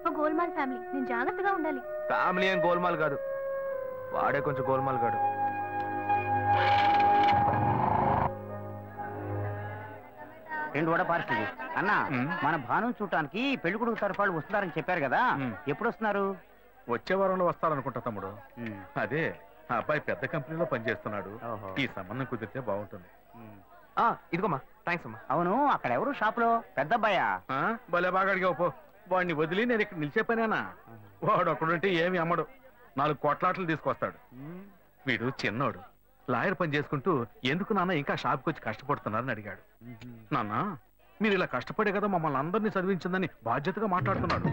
గొప్ప గోల్మాల్ ఫ్యామిలీ. నేను జాగ్రత్తగా ఉండాలి. ఫ్యామిలీ ఏం గోల్మాల్ కాదు, వాడే కొంచెం గోల్మాల్ కాడు. రెండు వడ పార్టీ అన్న. మన భాను చూడటానికి పెళ్లి కొడుకు తరఫు వస్తున్నారని చెప్పారు కదా, ఎప్పుడు వస్తున్నారు? వచ్చే వారంలో వస్తారనుకుంటా తమ్ముడు. అదే ఆ అబ్బాయి పెద్ద కంపెనీలో పనిచేస్తున్నాడు. ఈ సంబంధం కుదిరితే బాగుంటుంది. ఇదిగోమ్మా, థ్యాంక్స్ అమ్మా. అవును, అక్కడ ఎవరు షాప్ లో? పెద్ద అబ్బాయా? భలే బాగా అడిగావు పో. వాడిని వదిలి నేను ఇక్కడ నిలిచే పనేనా? వాడు ఒకడుంటే ఏమి అమ్మడు, 4 కోట్లాట్లు తీసుకొస్తాడు. వీడు చిన్నోడు, లాయర్ పని చేసుకుంటూ ఎందుకు నాన్న ఇంకా షాప్కి వచ్చి కష్టపడుతున్నారని అడిగాడు. నాన్న మీరు ఇలా కష్టపడే కదా మమ్మల్ని అందరినీ చదివించిందని బాధ్యతగా మాట్లాడుతున్నాడు.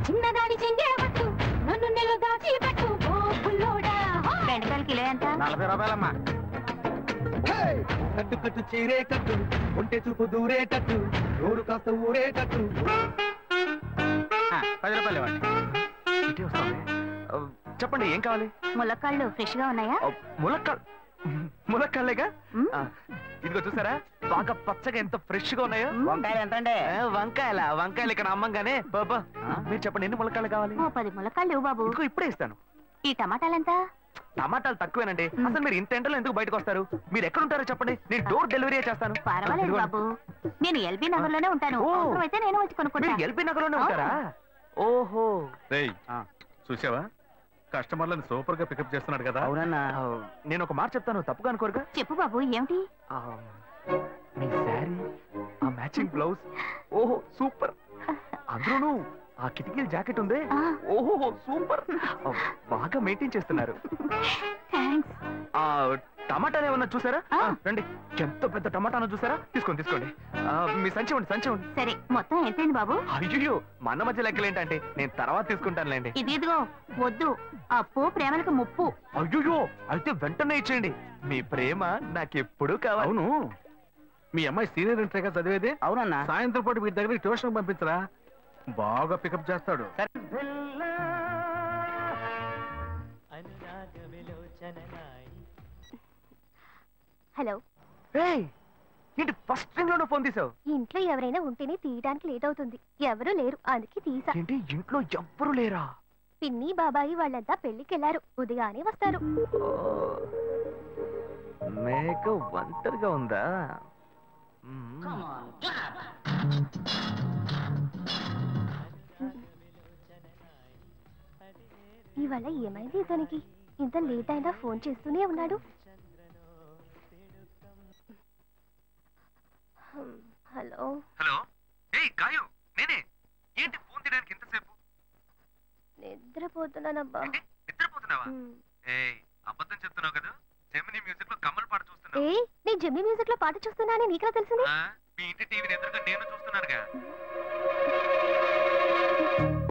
చిన్నదాని చెంగేవట్టు నన్ను నిలదాచి పెట్టు ఓ పుల్లోడా. బెండకాయలకి కిలో ఎంత? 40 రూపాయలమ్మా. కట్టు కట్టు చీరే కట్టు, ఒంటె చూపు దూరే కట్టు, నోరు కాస్త ఊరే కట్టు. 10 రూపాయలు ఇవ్వండి. చెప్పండి, ఏం కావాలి? ములక్కాళ్ళు ఫ్రెష్ గా ఉన్నాయా? ములక్కాళ్ళేగా. ఇదిగో చూసారా, బాగా పచ్చగా ఎంత ఫ్రెష్ గా ఉన్నాయో. వంకాయలు ఎంత అండి? వంకాయలు ఇక్కడ అమ్మంగానే. బాబా మీరు చెప్పండి, ఎన్ని ములక్కాళ్ళు కావాలి? 10 ములక్కాళ్ళు బాబు. ఇంకో ఇప్పుడే ఇస్తాను. ఈ టమాటాలు ఎంత? టమాటాలు తక్కువేనండి. అసలు మీరు ఇంత ఎండలో ఎందుకు బయటకు వస్తారు? మీరు ఎక్కడ ఉంటారో చెప్పండి, నేను డోర్ డెలివరీ చేస్తాను. పర్వాలేదు బాబు, నేను ఎల్బీ నగర్ లోనే ఉంటాను. అయితే నేను వచ్చి కొనుక్కుంటా. ఎల్బీ నగర్ లోనే ఉంటారా? ఓహో. చూసావా, కస్టమర్లను సూపర్ గా పికప్ చేస్తున్నాడు కదా. అవునన్నా. నేను ఒక మాట చెప్తాను, తప్పుగా అనుకోరుగా? చెప్పు బాబు, ఏమిటి? మీ శారీ, ఆ మ్యాచింగ్ బ్లౌజ్, ఓహో సూపర్. అందులోనూ ఆ కిటికీల జాకెట్ ఉంది, ఓహో సూపర్. బాగా మెయింటైన్ చేస్తున్నారు. టమాటాలు ఏమన్నా చూసారా? రండి, ఎంత పెద్ద టమాటాను చూసారా? తీసుకోండి తీసుకోండి. మీ సంచి ఉండి. సరే, మొత్తం ఎంతైంది బాబు? అయ్యో, మన మధ్య లెక్కలు ఏంటంటే నేను తర్వాత తీసుకుంటానులేండి. ఇదిగో వద్దు, అప్పు ప్రేమలకు ముప్పు. అయ్యో, అయితే వెంటనే ఇచ్చేయండి. మీ ప్రేమ నాకెప్పుడు కావాలి. అవును, మీ అమ్మాయి సీనియర్ ఇంటర్గా చదివేది? అవునన్నా. సాయంత్రం పాటు వీటి దగ్గర ట్యూషన్ పంపించరా, బాగా పికప్ చేస్తాడు. హలో. ఏంటి ఫస్ట్ రింగ్ లోనే ఫోన్ తీసావు? ఇంట్లో ఎవరైనా ఉంటేనే తీయడానికి లేట్ అవుతుంది. ఎవరు లేరు, అందుకే తీసా. ఏంటి ఇంట్లో ఎవ్వరు లేరా? పిన్ని బాబాయి వాళ్ళంతా పెళ్లికెళ్లారు, ఉదయానే వస్తారు. మేక ఒంటరిగా ఉందా? ఇవాళ ఏమైంది ఇతనికి? ఇంత లేట్ అయినా ఫోన్ చేస్తూనే ఉన్నాడు. హలో. హలో. ఏయ్ గాయు, నేనే. ఏంటి ఫోన్ తీయడానికి ఎంతసేపు? నిద్రపోతున్నానబ్బా. నిద్రపోతున్నావా? ఏయ్, అబద్ధం చెప్తున్నావు కదా. జెమినీ మ్యూజిక్ లో కమల్ పాట చూస్తున్నా. ఏయ్, నీ జెమినీ మ్యూజిక్ లో పాట చూస్తున్నానని నీకెలా తెలిసింది? మీ ఇంటి టీవీ ఎదురుగా నేను చూస్తున్నానుగా.